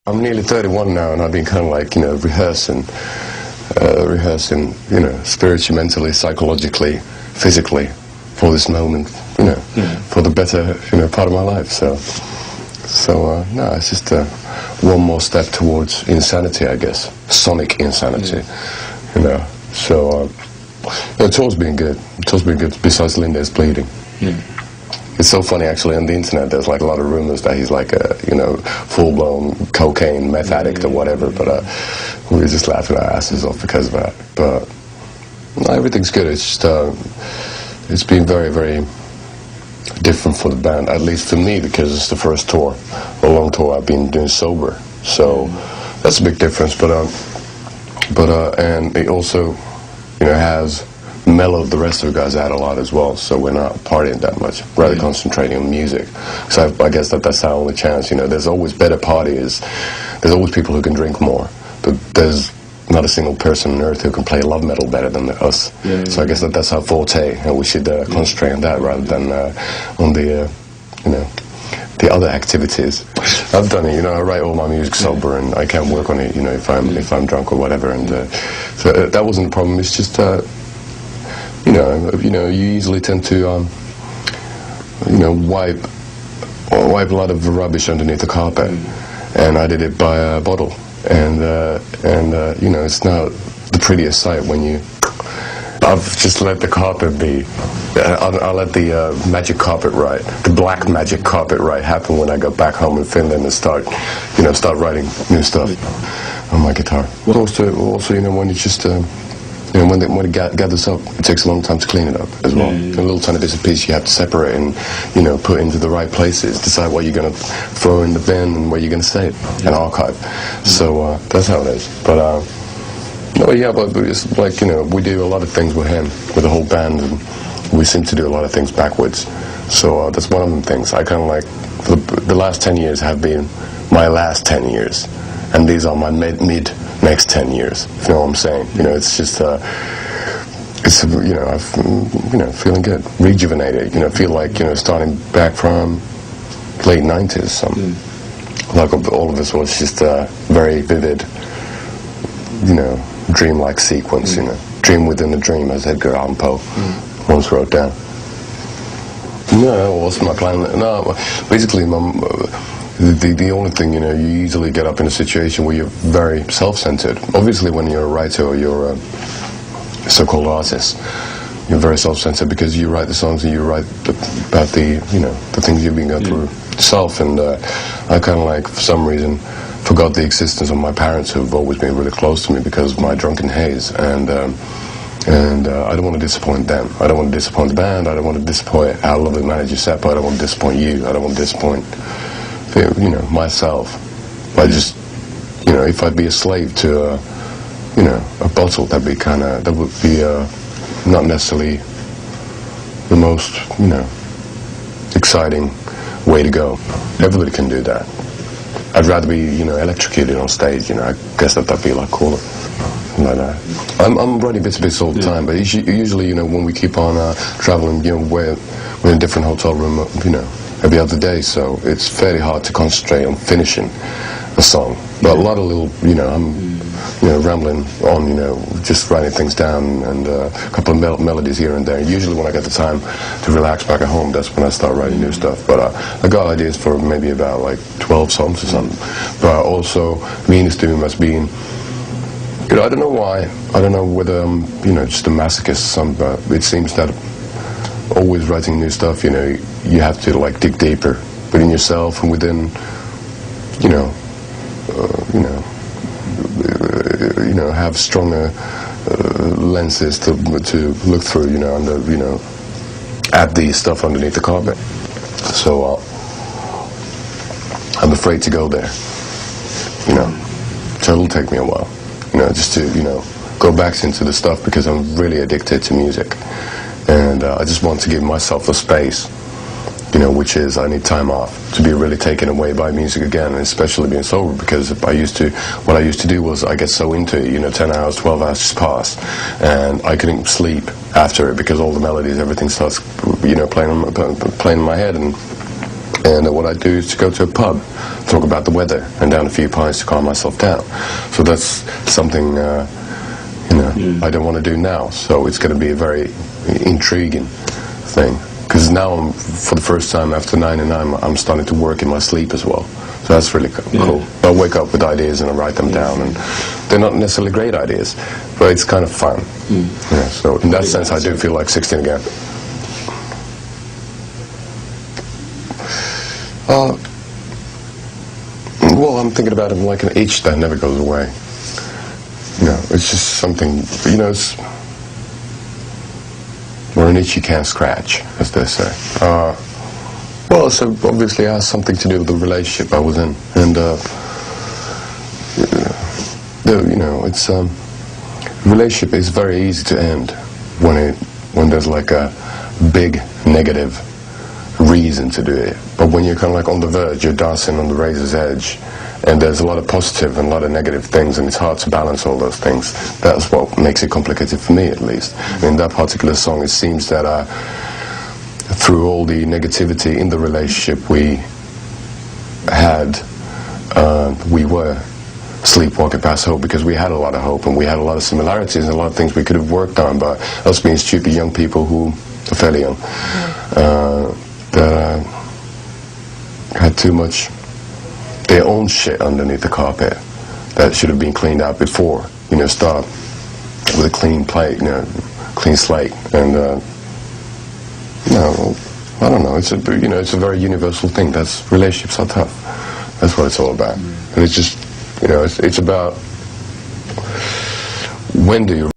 I'm nearly 31 now, and I've been kind of like, rehearsing, spiritually, mentally, psychologically, physically, for this moment, for the better, part of my life. So no, it's just one more step towards insanity, I guess, sonic insanity, So the tour's been good. Besides Linda's bleeding. It's so funny, actually, on the internet, there's like a lot of rumors that he's like a, full-blown cocaine, meth addict or whatever, but we were just laughing our asses off because of that. But no, everything's good. It's just, it's been very, very different for the band, at least for me, because it's the first tour, a long tour I've been doing sober. So that's a big difference, and it also, has mellowed the rest of the guys out a lot as well, so we're not partying that much, rather concentrating on music. So I guess that's our only chance. There's always better parties, there's always people who can drink more, but there's not a single person on earth who can play love metal better than us. So I guess that's our forte, and we should concentrate on that rather than on the the other activities. I've done it, I write all my music sober, and I can't work on it, if I'm drunk or whatever, and so that wasn't a problem. It's just you easily tend to wipe a lot of rubbish underneath the carpet, and I did it by a bottle, and it's not the prettiest sight when I've just let the carpet be. I'll let the magic carpet ride, the black magic carpet ride, happen when I go back home in Finland and start writing new stuff on my guitar. Also, when you just when it gathers up, it takes a long time to clean it up as well. A little tiny bits of piece you have to separate and, put into the right places, decide what you're going to throw in the bin and where you're going to save and archive. So that's how it is. But, but it's like, we do a lot of things with him, with the whole band, and we seem to do a lot of things backwards. So that's one of the things. I kind of like, for the last 10 years have been my last 10 years. And these are my mid next 10 years, if you know what I'm saying. It's just, I'm, feeling good, rejuvenated, feel like, starting back from late 90s. Like all of this was just a very vivid, dreamlike sequence, dream within a dream, as Edgar Allan Poe once wrote down. No, what's my plan? No, basically, the only thing, you easily get up in a situation where you're very self-centered. Obviously, when you're a writer or you're a so-called artist, you're very self-centered because you write the songs and you write about the things you've been going through yourself. And I kind of like, for some reason, forgot the existence of my parents, who've always been really close to me because of my drunken haze. And I don't want to disappoint them. I don't want to disappoint the band. I don't want to disappoint our lovely manager, Seppo. I don't want to disappoint you. I don't want to disappoint myself. I just, if I'd be a slave to, a bottle, that would be not necessarily the most, exciting way to go. Everybody can do that. I'd rather be, electrocuted on stage, I guess that'd be a lot cooler. Like that. I'm writing bits and bits all the time, but usually, when we keep on traveling, we're in a different hotel room, every other day, so it's fairly hard to concentrate on finishing a song. But a lot of little, I'm, rambling on, just writing things down, and a couple of melodies here and there. Usually when I get the time to relax back at home, that's when I start writing new stuff. But I got ideas for maybe about like 12 songs or something. But also, Venus doom has been, I don't know why, I don't know whether I'm, just a masochist or something, but it seems that always writing new stuff, you have to like dig deeper within yourself and within, have stronger lenses to look through, and add the stuff underneath the carpet. So I'm afraid to go there, so it'll take me a while, just to go back into the stuff, because I'm really addicted to music. And I just want to give myself the space, which is I need time off to be really taken away by music again, and especially being sober, because what I used to do was I get so into it, 10 hours, 12 hours just pass, and I couldn't sleep after it because all the melodies, everything starts, playing in my head, and And what I do is to go to a pub, talk about the weather, and down a few pints to calm myself down. So that's something, I don't want to do now. So it's going to be a very intriguing thing. Because now, for the first time after 99, I'm starting to work in my sleep as well. So that's really cool. I wake up with ideas and I write them down. And they're not necessarily great ideas, but it's kind of fun. Yeah, so in that sense, I do feel like 16 again. Well, I'm thinking about it like an itch that never goes away. It's just something, it's... or an itch you can't scratch, as they say. Well, so obviously it has something to do with the relationship I was in. And, it's... relationship is very easy to end when there's like a big negative reason to do it. But when you're kind of like on the verge, you're dancing on the razor's edge, and there's a lot of positive and a lot of negative things, and it's hard to balance all those things. That's what makes it complicated for me, at least. In that particular song, it seems that through all the negativity in the relationship we had, we were sleepwalking past hope, because we had a lot of hope and we had a lot of similarities and a lot of things we could have worked on, but us being stupid young people who are fairly young, that had too much their own shit underneath the carpet that should have been cleaned out before. Start with a clean plate, clean slate, and I don't know. It's a very universal thing. Relationships are tough. That's what it's all about. And it's just, it's about when do you